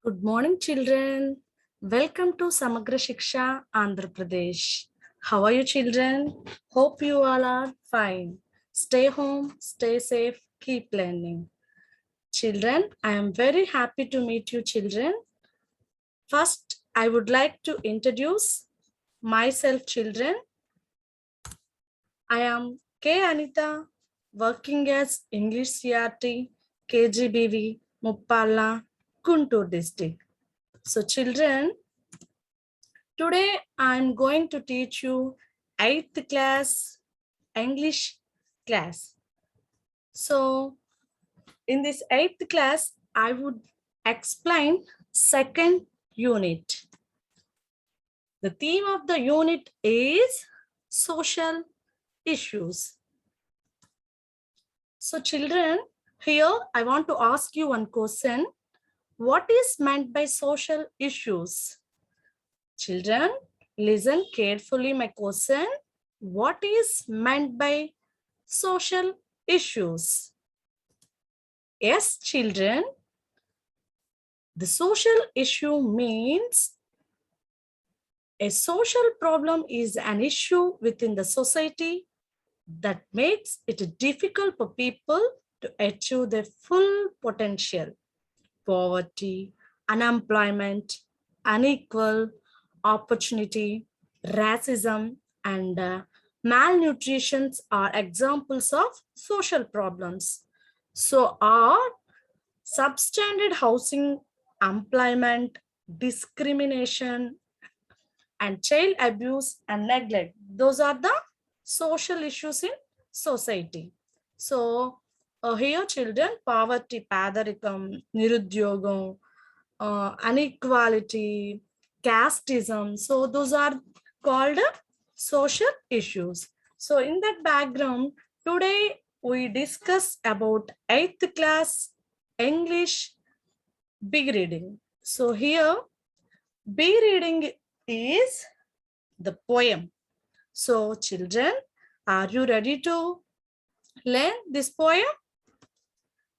Good morning, children. Welcome to Samagra Shiksha, Andhra Pradesh. How are you, children? Hope you all are fine. Stay home, stay safe, keep learning. Children, I am very happy to meet you, children. First, I would like to introduce myself, children. I am K. Anita, working as English CRT, KGBV Muppalla, Guntur district. So, children, today I'm going to teach you 8th class English class. So in this 8th class, I would explain second unit. The theme of the unit is social issues. So children, here I want to ask you one question. What is meant by social issues? Children, listen carefully my question. What is meant by social issues? Yes, children, the social issue means a social problem is an issue within the society that makes it difficult for people to achieve their full potential. Poverty, unemployment, unequal opportunity, racism, and malnutrition are examples of social problems. So are substandard housing, employment, discrimination, and child abuse and neglect. Those are the social issues in society. So here children, poverty, padarikam, nirudyogam, inequality, casteism. So those are called social issues. So in that background, today we discuss about 8th class English big reading. So here big reading is the poem. So children, are you ready to learn this poem?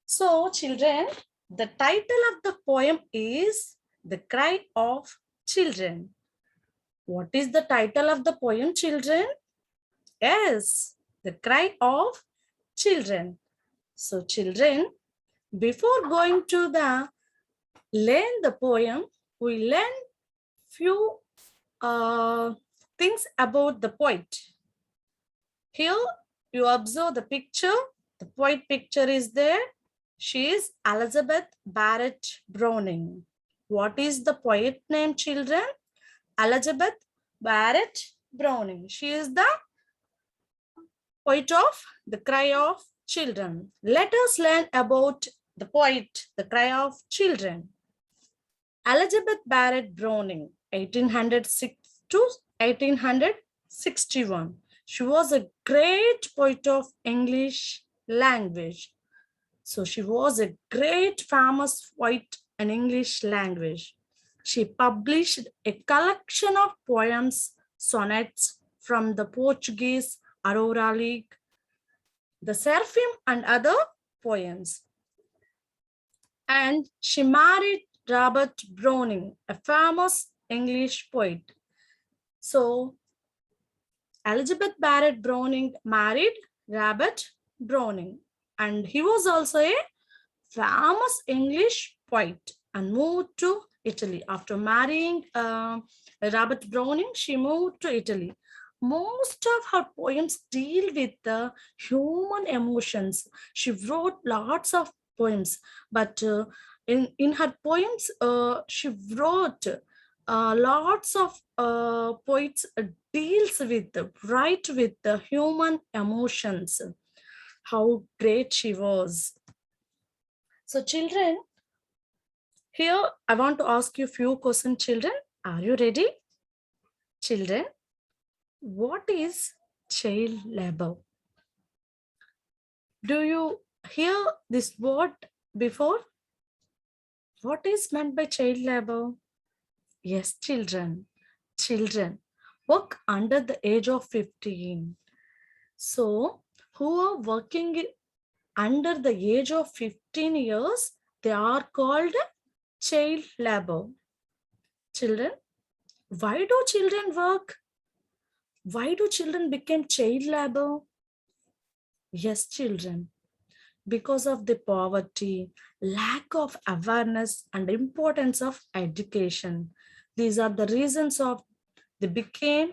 So children, the title of the poem is The Cry of Children. What is the title of the poem, children? Yes, The Cry of Children. So children, before going to the learn the poem, we learn few things about the poet. Here you observe the picture. The poet picture is there. She is Elizabeth Barrett Browning. What is the poet name, children? Elizabeth Barrett Browning. She is the poet of The Cry of Children. Let us learn about the poet, The Cry of Children. Elizabeth Barrett Browning, 1806 to 1861. She was a great poet of English language. So she was a great famous poet in English language. She published a collection of poems, sonnets from the Portuguese Aurora League, the Seraphim and other poems. And she married Robert Browning, a famous English poet. So Elizabeth Barrett Browning married Robert Browning, and he was also a famous English poet and moved to Italy. After marrying Robert Browning, she moved to Italy. Most of her poems deal with the human emotions. She wrote lots of poems, but in her poems, she wrote lots of poets deals with, write with the human emotions. How great she was. So children, here I want to ask you a few questions, children. Are you ready? Children, what is child labor? Do you hear this word before? What is meant by child labor? Yes, children. Children work under the age of 15. So who are working under the age of 15 years, they are called child labor. Children, why do children work? Why do children become child labor? Yes, children, because of the poverty, lack of awareness, and importance of education. These are the reasons of they became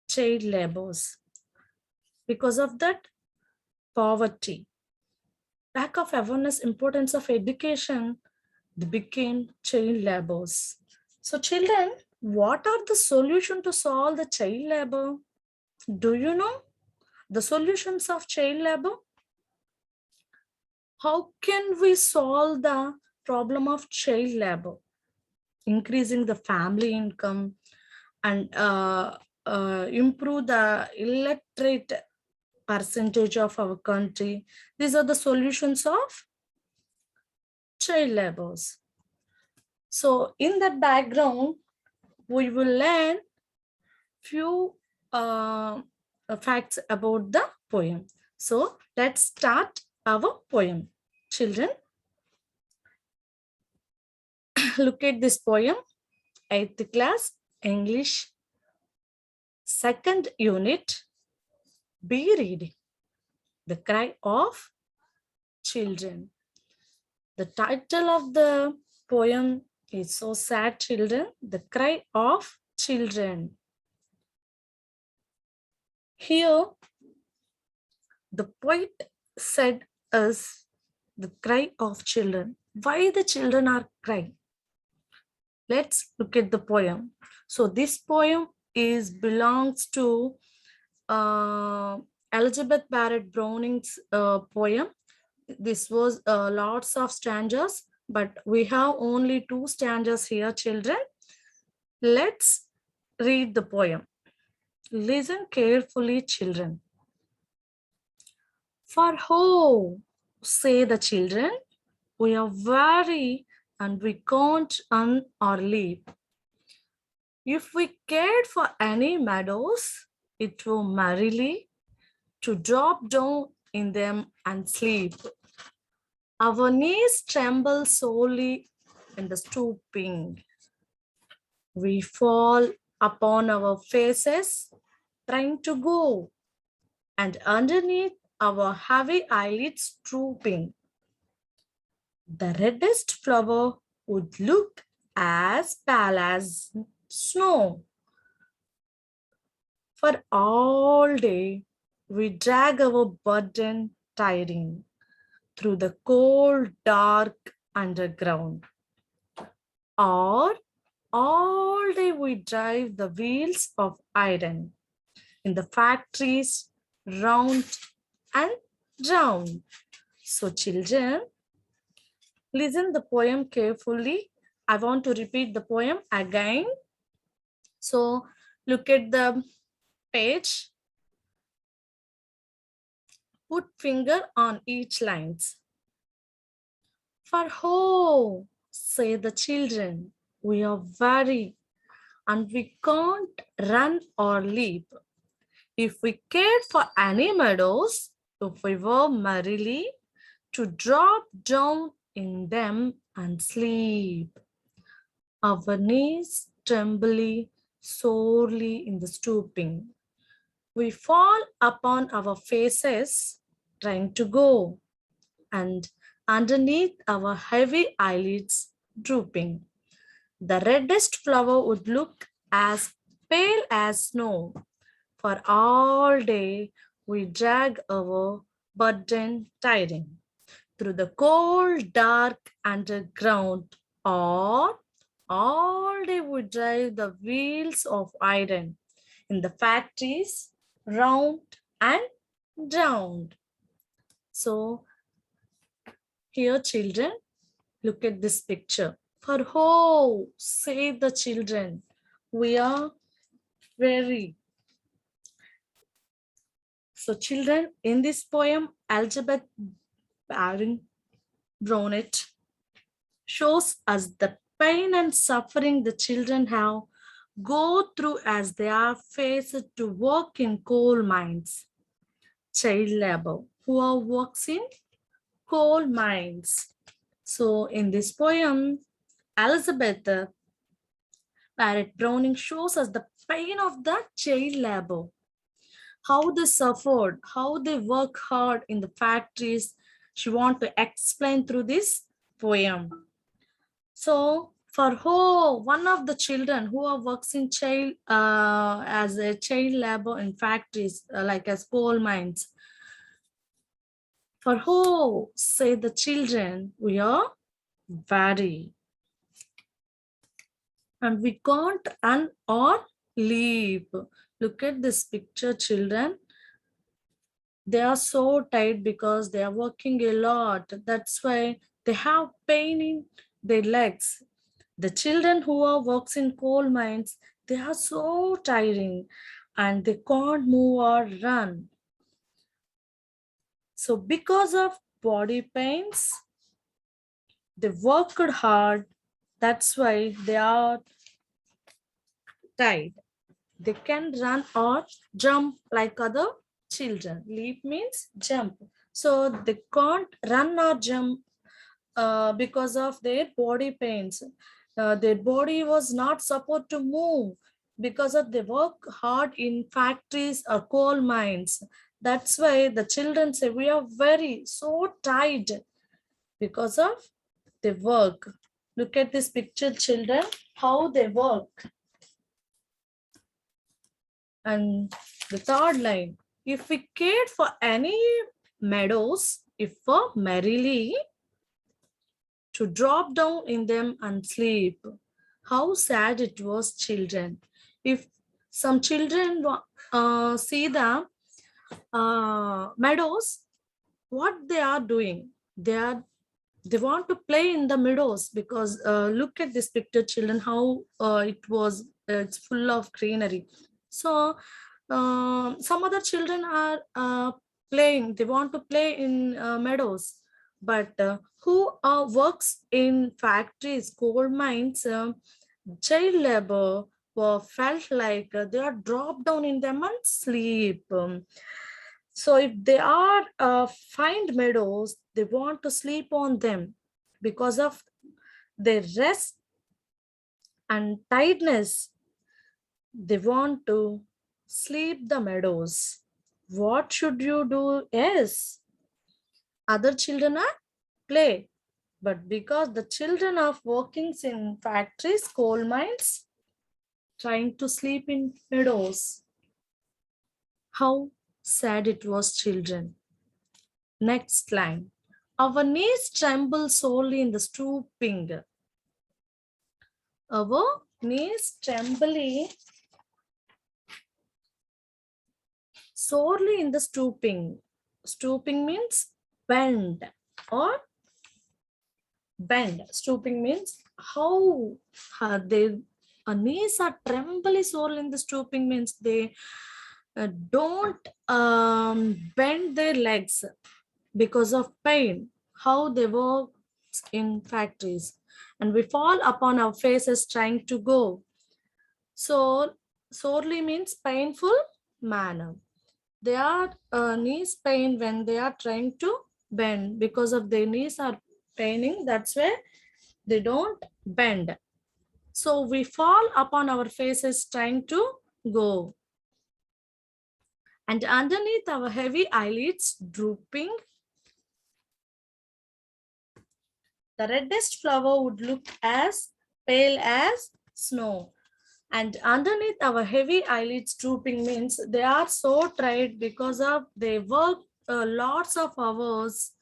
child labors. Because of that poverty, lack of awareness, importance of education, they became child labors. So children, what are the solution to solve the child labor? Do you know the solutions of child labor? How can we solve the problem of child labor? Increasing the family income and improve the illiterate percentage of our country. These are the solutions of child labors. So in that background, we will learn few facts about the poem. So let's start our poem. Children, look at this poem, 8th class, English, 2nd unit, be reading. The Cry of Children. The title of the poem is so sad, children. The Cry of Children. Here, the poet said us the cry of children. Why the children are crying? Let's look at the poem. So this poem belongs to Elizabeth Barrett Browning's poem. This was lots of stanzas, but we have only 2 stanzas here, children. Let's read the poem. Listen carefully, children. For ho, say the children, we are weary and we can't earn or leap. If we cared for any meadows, it were merrily to drop down in them and sleep. Our knees tremble sorely in the stooping. We fall upon our faces, trying to go, and underneath our heavy eyelids drooping. The reddest flower would look as pale as snow. For all day, we drag our burden tiring through the cold, dark underground. Or all day we drive the wheels of iron in the factories round and round. So children, listen the poem carefully. I want to repeat the poem again. So look at the page. Put finger on each lines. For ho, say the children, we are weary and we can't run or leap. If we cared for any meadows, if we were merrily to drop down in them and sleep. Our knees tremble sorely in the stooping. We fall upon our faces trying to go, and underneath our heavy eyelids drooping. The reddest flower would look as pale as snow. For all day we drag our burden tiring through the cold, dark underground, or all day we drive the wheels of iron in the factories round and round. So here, children, look at this picture. For ho, say the children, we are weary. So children, in this poem, Elizabeth Barrett Brownett shows us the pain and suffering the children have go through as they are faced to work in coal mines. Child labor, who works in coal mines. So in this poem, Elizabeth Barrett Browning shows us the pain of the child labor, how they suffered, how they work hard in the factories. She want to explain through this poem. So for one of the children who are works in child as a child labor in factories like as coal mines, for who say the children we are very, and we can't run or leave. Look at this picture, children. They are so tired because they are working a lot. That's why they have pain in their legs. The children who are works in coal mines, they are so tiring and they can't move or run. So because of body pains, they worked hard. That's why they are tired. They can run or jump like other children. Leap means jump. So they can't run or jump because of their body pains. Their body was not supposed to move because of they work hard in factories or coal mines. That's why the children say we are very so tired because of the work. Look at this picture, children, how they work. And the third line, if we cared for any meadows, if for merrily to drop down in them and sleep. How sad it was, children. If some children see the meadows, what they are doing? They want to play in the meadows because look at this picture, children, how it's full of greenery. So some other children are playing, they want to play in meadows, but who works in factories, coal mines, child labor, felt like they are dropped down in them and sleep. So if they are find meadows, they want to sleep on them because of their rest and tiredness. They want to sleep the meadows. What should you do? Yes, other children are play, but because the children are working in factories, coal mines, trying to sleep in meadows. How sad it was, children. Next line. Our knees tremble sorely in the stooping. Our knees tremble sorely in the stooping. Stooping means bend or bend. Stooping means how their knees are trembly sorely in the stooping means they don't bend their legs because of pain, how they work in factories, and we fall upon our faces trying to go. So sorely means painful manner. They are knees pain when they are trying to bend because of their knees are paining. That's why they don't bend. So we fall upon our faces trying to go. And underneath our heavy eyelids drooping, the reddest flower would look as pale as snow. And underneath our heavy eyelids drooping means they are so tired because of they work lots of hours.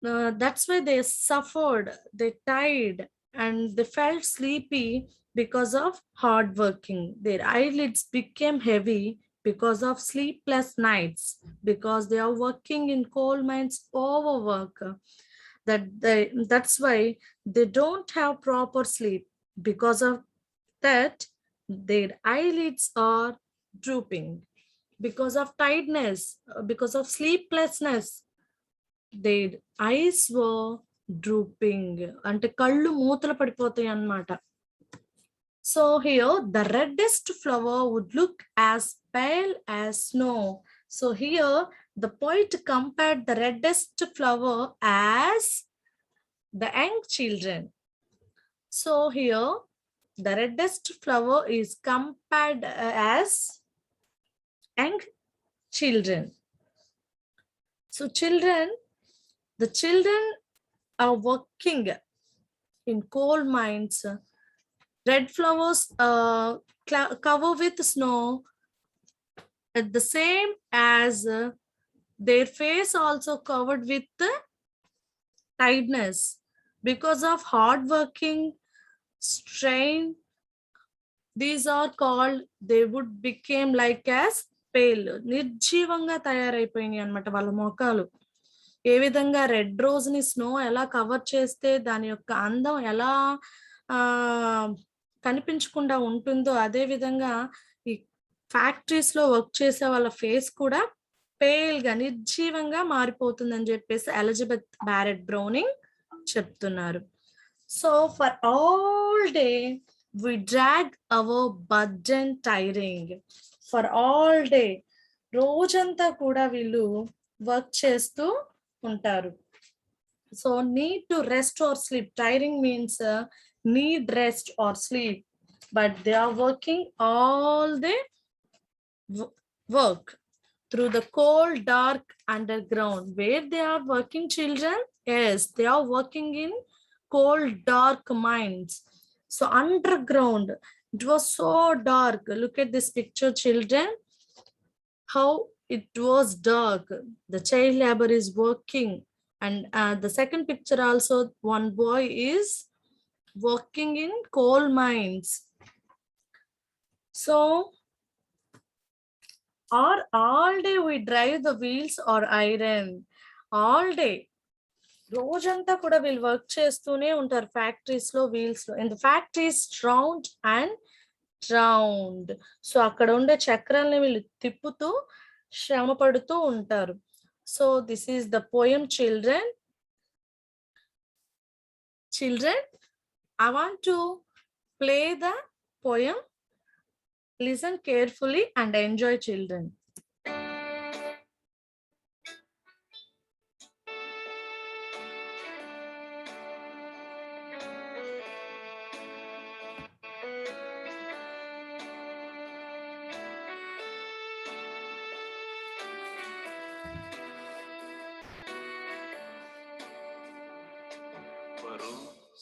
That's why they suffered, they tired, and they felt sleepy because of hard working. Their eyelids became heavy because of sleepless nights, because they are working in coal mines, overwork. That's why they don't have proper sleep. Because of that, their eyelids are drooping. Because of tiredness, because of sleeplessness, their eyes were drooping. అంటే కళ్ళు మూతలు పడిపోతాయి అన్నమాట. So here the reddest flower would look as pale as snow. So here the poet compared the reddest flower as the young children. So here the reddest flower is compared as young children. So the children are working in coal mines. Red flowers cover with snow at the same as their face also covered with tiredness because of hard working strain. These are called, they would became like as pale, నిర్జీవంగా తయారైపోయినాయి అన్నమాట వాళ్ళ మొఖాలు. ఏ విధంగా red rose ని snow ఎలా cover చేస్తే దాని యొక్క అందం ఎలా ఆ కనిపించకుండా ఉంటుందో, అదే విధంగా ఈ ఫ్యాక్టరీస్ లో వర్క్ చేసే వాళ్ళ ఫేస్ కూడా పేల్ గా నిర్జీవంగా మారిపోతుందని చెప్పేసి ఎలిజబెత్ బ్యారెట్ బ్రౌనింగ్ చెప్తున్నారు. So for all day we drag our burden tiring. For all day, రోజంతా కూడా వీళ్ళు వర్క్ చేస్తూ ఉంటారు. So need to rest or sleep. Tiring means need rest or sleep, but they are working all day work through the cold dark underground. Where they are working, children? Yes, they are working in cold dark mines. So underground, it was so dark. Look at this picture, children, how it was dark. The child labor is working. And the second picture also, one boy is working in coal mines. So or all day we drive the wheels or iron. All day, రోజంతా కూడా వీళ్ళు work చేస్తూనే ఉంటారు factories లో, wheels లో. In the factories round and round. So అక్కడ ఉండే చక్రాలని వీళ్ళు తిప్పుతూ శ్రమ పడుతూ ఉంటారు. So this is the poem children. I want to play the poem. Listen carefully and enjoy, children.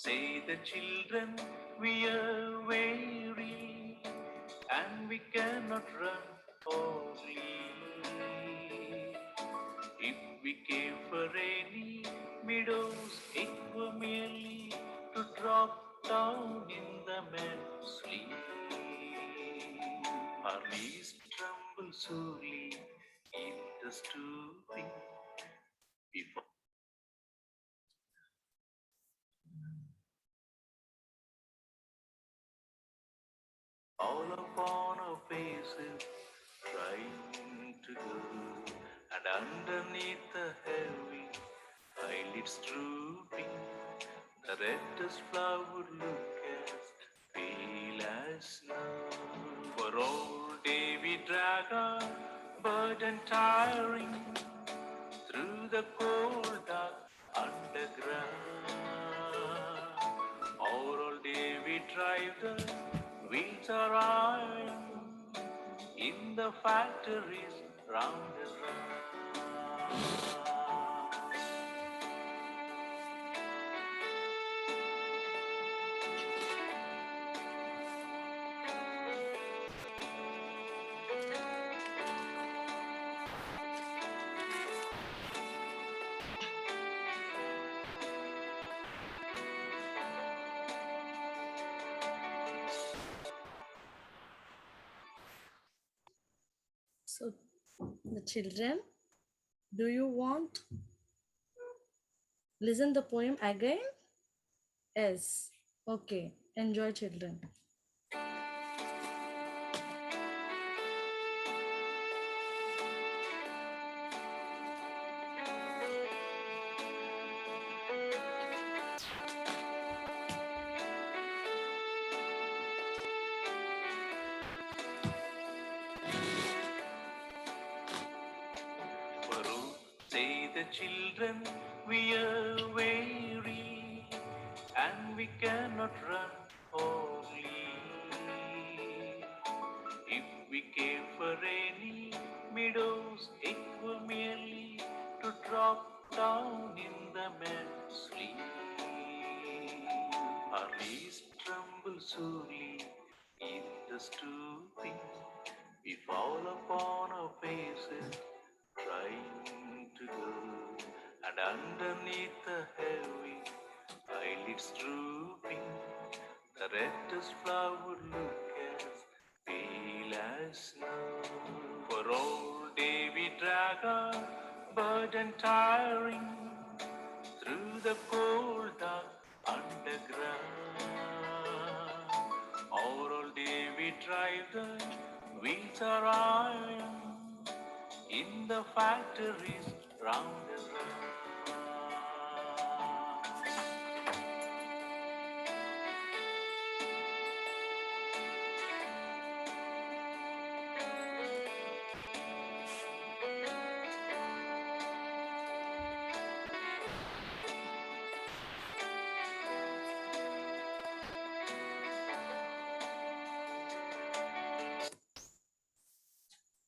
Say the children, we are weary and we cannot run or leap. If we came for rainy meadows, it were merely to drop down in the meadow sleep. Our knees tremble sorely in the stooping before. All upon our faces, trying to go, and underneath the heavy eyelids drooping, the reddest flower look as pale as snow. For all day we drag our burden tiring through the cold dark underground. All day we drive the wheels are iron in the factories round and round. So the children, do you want listen the poem again? Yes. Okay. Enjoy, children. Say the children, we are weary and we cannot run or leave. If we care for rainy meadows, it were merely to drop down in the meadow sleep. Our leaves tremble sorely in the stooping. We fall upon our faces, trying to go, and underneath the heavy eyelids drooping, the reddest flower look as pale as snow. For all day we drag our burden tiring through the cold dark underground. All day we drive the wheels are iron in the factories round and round.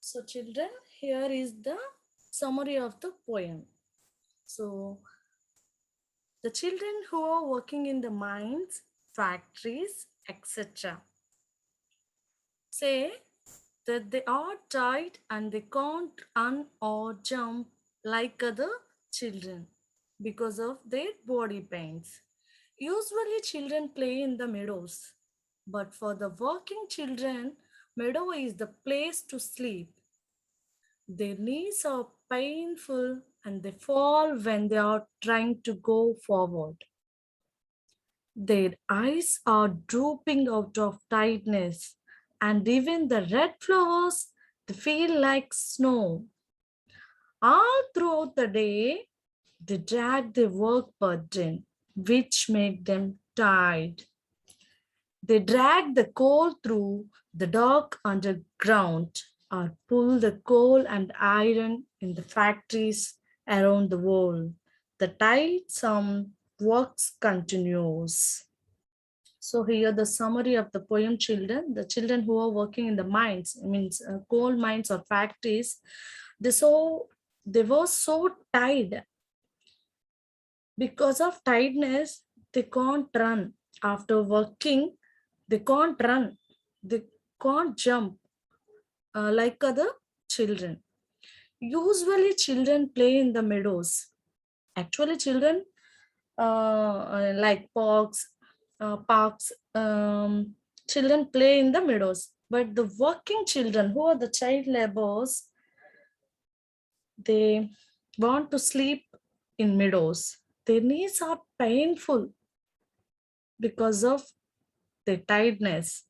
So children, here is the summary of the poem. So the children who are working in the mines, factories, etc. say that they are tired and they can't run or jump like other children because of their body pains. Usually children play in the meadows, but for the working children, meadow is the place to sleep. Their knees are painful and they fall when they are trying to go forward. Their eyes are drooping out of tiredness, and even the red flowers they feel like snow. All throughout the day, they drag their work burden, which make them tired. They drag the coal through the dark underground or pull the coal and iron in the factories around the world. The tiresome works continues. So here the summary of the poem children, the children who are working in the mines, means coal mines or factories, they were so tired. Because of tiredness, they can't run. After working, they can't run. They can't jump like other children. Usually children play in the meadows. Actually children like parks, children play in the meadows. But the working children who are the child laborers, they want to sleep in meadows. Their knees are painful because of their tiredness.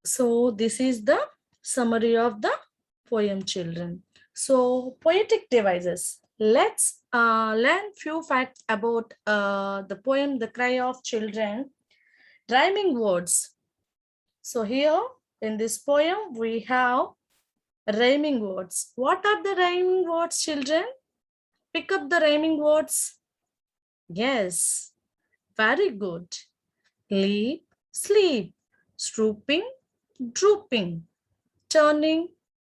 So this is the summary of the poem children. So poetic devices. Let's learn few facts about the poem The Cry of Children. Rhyming words. So here in this poem we have rhyming words. What are the rhyming words, children? Pick up the rhyming words. Yes, very good. Leap, sleep, stooping, drooping, turning,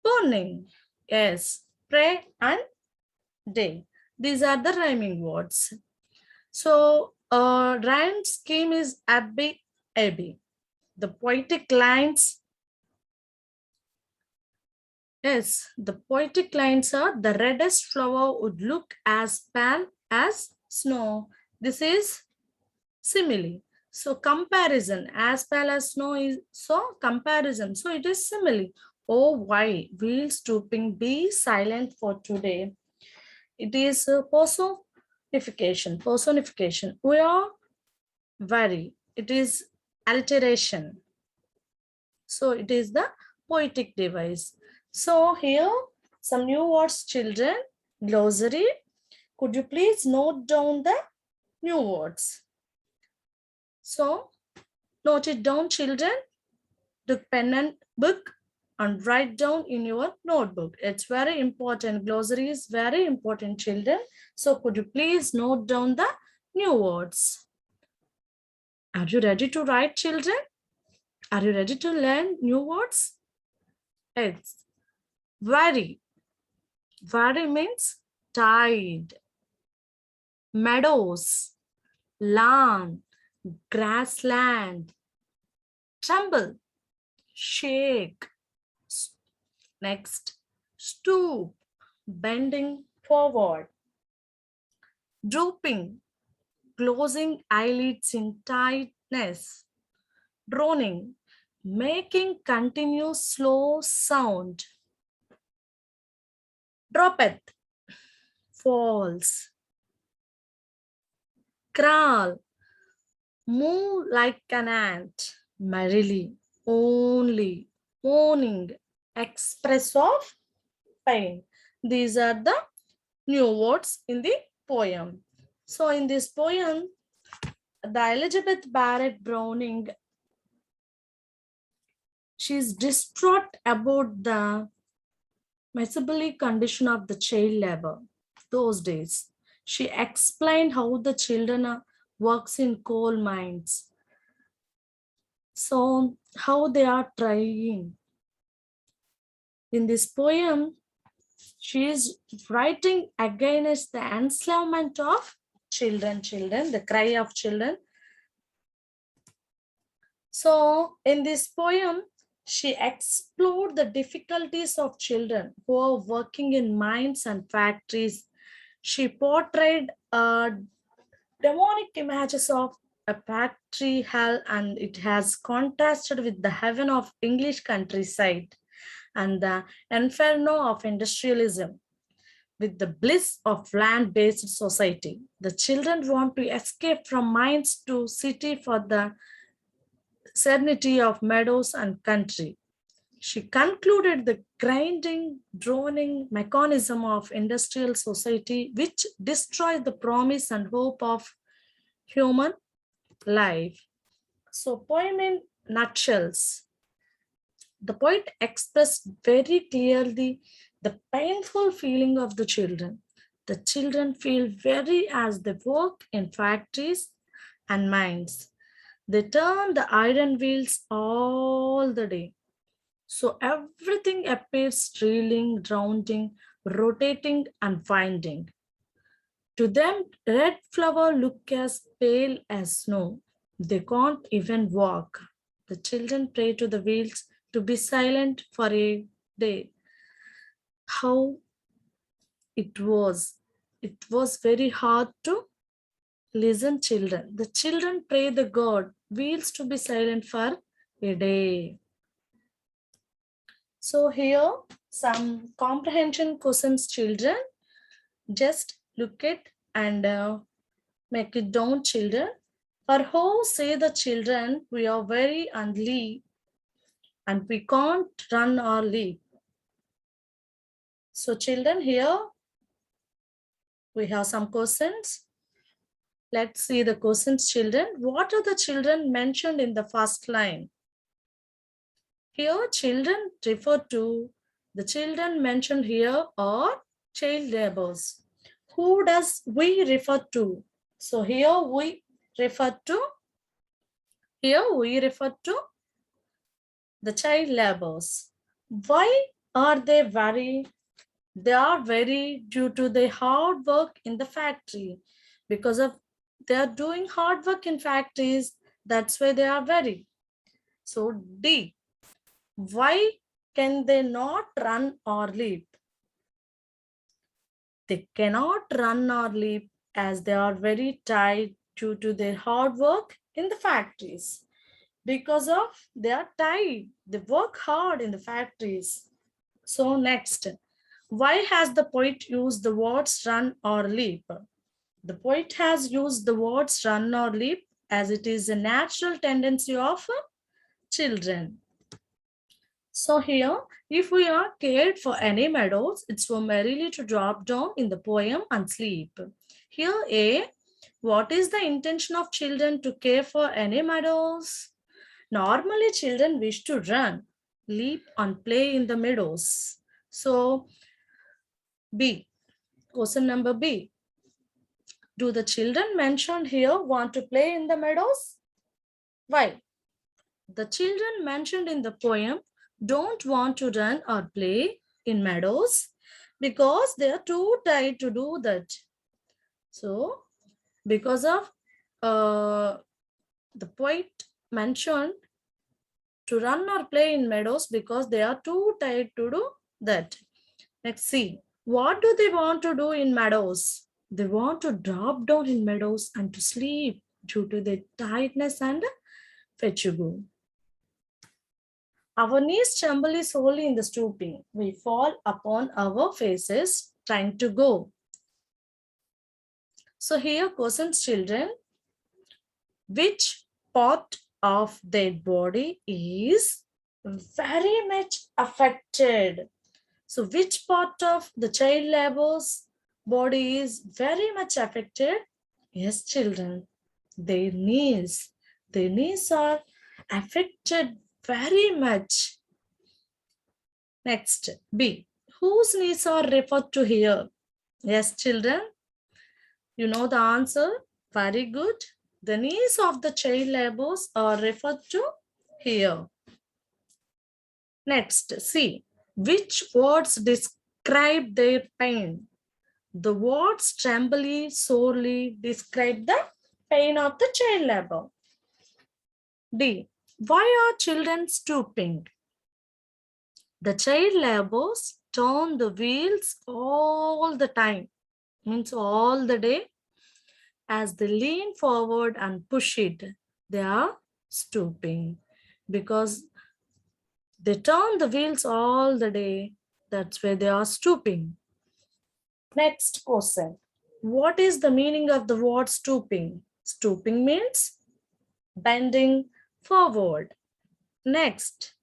burning. Yes, pray and day. These are the rhyming words. So, rhyme scheme is Abby Abby. The poetic lines, yes, the poetic lines are the reddest flower would look as pale as snow. This is simile. So comparison, as pale as snow is so comparison. So it is simile. Oh, why will stooping be silent for today? It is a personification. Personification. We are vary. It is alteration. So it is the poetic device. So here some new words, children. Glossary. Could you please note down the new words? So note it down, children. Took pen and book and write down in your notebook. It's very important. Glossary is very important, children. So could you please note down the new words. Are you ready to write, children? Are you ready to learn new words? It's vary. Vary means tide, meadows, lawn, grassland, tremble, shake. Next, stoop, bending forward, drooping, closing eyelids in tightness, droning, making continuous slow sound, droppeth, falls, crawl, move like an ant, merrily, only, moaning, express of pain. These are the new words in the poem. So in this poem, the Elizabeth Barrett Browning, she is distraught about the miserable condition of the child labor those days. She explained how the children works in coal mines. So how they are trying. In this poem, she is writing against the enslavement of children, the cry of children. So in this poem, she explored the difficulties of children who are working in mines and factories. She portrayed demonic images of a factory hell, and it has contrasted with the heaven of English countryside and the inferno of industrialism with the bliss of land-based society. The children want to escape from mines to city for the serenity of meadows and country. She concluded the grinding, droning mechanism of industrial society, which destroys the promise and hope of human life. So, poem in nutshells. The poet expressed very clearly the painful feeling of the children. The children feel very as they work in factories and mines. They turn the iron wheels all the day. So everything appears reeling, rounding, rotating, and winding. To them, red flower look as pale as snow. They can't even walk. The children pray to the wheels to be silent for a day. How it was. It was very hard to listen, children. The children pray the God, wheels to be silent for a day. So here, some comprehension questions, children. Just look it and make it down, children. For who say the children, we are very unlead and we can't run or leap. So children, here we have some questions. Let's see the questions, children. What are the children mentioned in the first line? Here, children refer to the children mentioned here are child laborers. Who does we refer to? So here we refer to the child laborers. Why are they very? They are very due to the hard work in the factory. Because of they are doing hard work in factories, that's why they are very. So D, why can they not run or leap? They cannot run or leap as they are very tired due to their hard work in the factories. Because of they are tired, they work hard in the factories. So next, why has the poet used the words run or leap? The poet has used the words run or leap as it is a natural tendency of children. So here, if we are cared for any meadows, it's for merrily to drop down in the poem and sleep. Here A, what is the intention of children to care for any meadows? Normally children wish to run, leap and play in the meadows. So B, question number B. Do the children mentioned here want to play in the meadows? Why? The children mentioned in the poem don't want to run or play in meadows because they are too tired to do that. So, because of the poet mentioned to run or play in meadows because they are too tired to do that. Let's see. What do they want to do in meadows? They want to drop down in meadows and to sleep due to their tiredness and fatigue. Our knees tremble is wholly in the stooping. We fall upon our faces trying to go. So here questions children, which part of their body is very much affected? So which part of the child labor's body is very much affected? Yes, children, their knees. Their knees are affected very much. Next, B. Whose knees are referred to here? Yes, children, you know the answer. Very good. The knees of the child laborers are referred to here. Next, see, which words describe their pain? The words tremble sorely describe the pain of the child labor. D. Why are children stooping? The child laborers turn the wheels all the time, means all the day. As they lean forward and push it, they are stooping because they turn the wheels all the day. That's why they are stooping. Next question. What is the meaning of the word stooping? Stooping means bending forward. Next,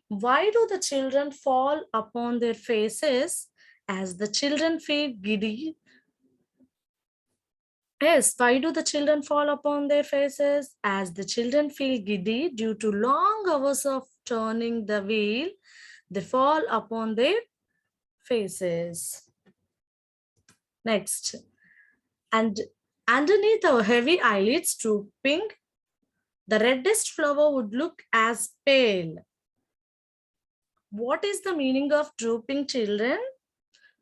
why do the children fall upon their faces as the children feel giddy? Yes, why do the children fall upon their faces? As the children feel giddy due to long hours of turning the wheel, they fall upon their faces. Next, and underneath our heavy eyelids drooping, the reddest flower would look as pale. What is the meaning of drooping, children?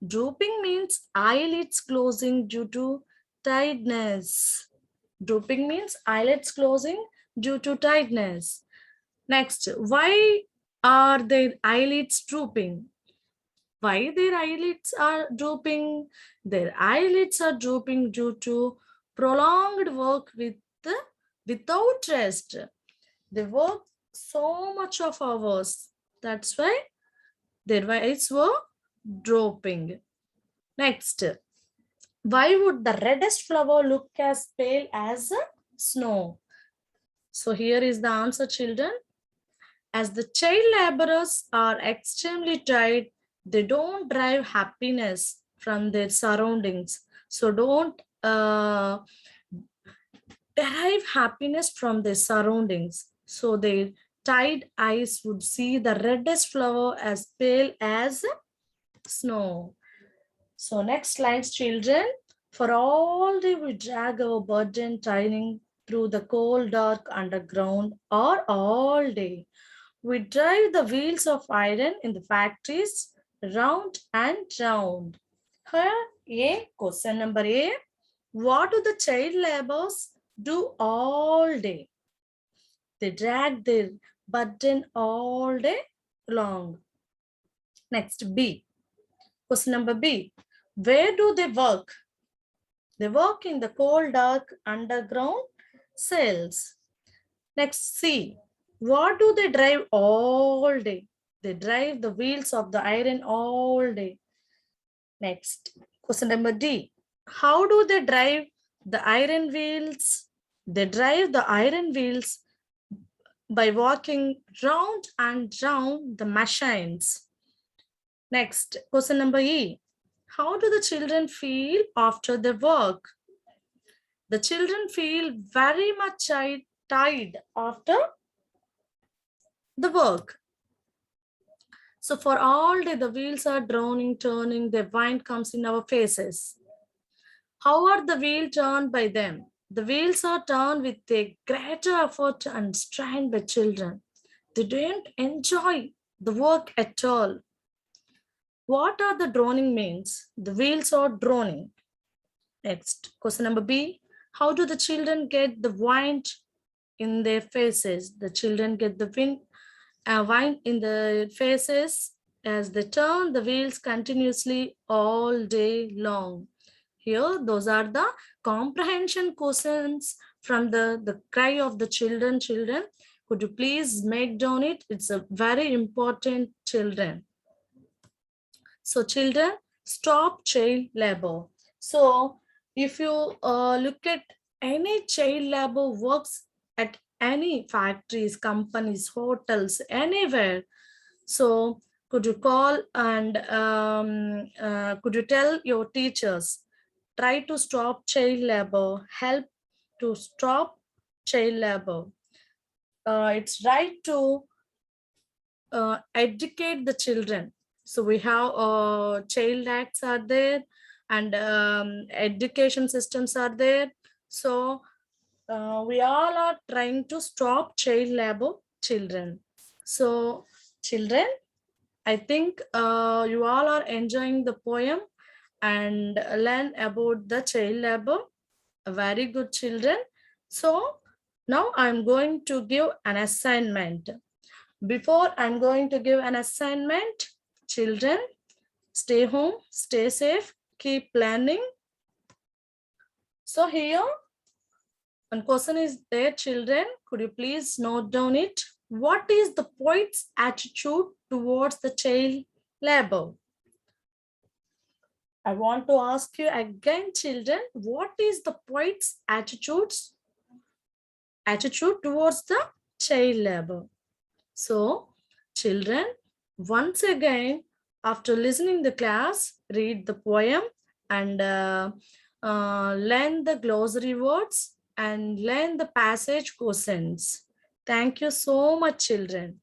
Drooping means eyelids closing due to tiredness. Drooping means eyelids closing due to tiredness. Next, why are their eyelids drooping? Why their eyelids are drooping? Their eyelids are drooping due to prolonged work without rest. They work so much of hours. That's why their eyes were drooping. Next, why would the reddest flower look as pale as snow? So here is the answer, children. As the child laborers are extremely tired, they don't derive happiness from their surroundings. So don't derive happiness from their surroundings. So their tired eyes would see the reddest flower as pale as snow. So next lines, children. For all day we drag our burden turning through the cold dark underground, or all day we drive the wheels of iron in the factories round and round. Here, A, question number A. What do the child laborers do all day? They drag their burden all day long. Next, B. Question number B. Where do they work? They work in the cold, dark, underground cells. Next, C. What do they drive all day? They drive the wheels of the iron all day. Next, question number D. How do they drive the iron wheels? They drive the iron wheels by walking round and round the machines. Next, question number E. How do the children feel after their work? The children feel very much tired after the work. So for all day, the wheels are droning, turning, the wind comes in our faces. How are the wheels turned by them? The wheels are turned with a greater effort and strain by children. They don't enjoy the work at all. What are the droning means? The wheels are droning. Next, question number B. How do the children get the wind in their faces? The children get the wind in the faces as they turn the wheels continuously all day long. Here, those are the comprehension questions from the cry of the children. Children, could you please make down it? It's a very important children. So children, stop child labor. So if you look at any child labor works at any factories, companies, hotels, anywhere. So could you call and could you tell your teachers, try to stop child labor, help to stop child labor. It's right to educate the children. So we have child acts are there and education systems are there. So we all are trying to stop child labor, children. So children, I think you all are enjoying the poem and learn about the child labor. Very good children. So now I'm going to give an assignment. Before I'm going to give an assignment, children, stay home, stay safe, keep planning. So here, one question is there, children, could you please note down it? What is the poet's attitude towards the child labor? I want to ask you again, children, what is the poet's attitude towards the child labor? So, children, once again, after listening the class, read the poem and learn the glossary words and learn the passage questions. Thank you so much, children.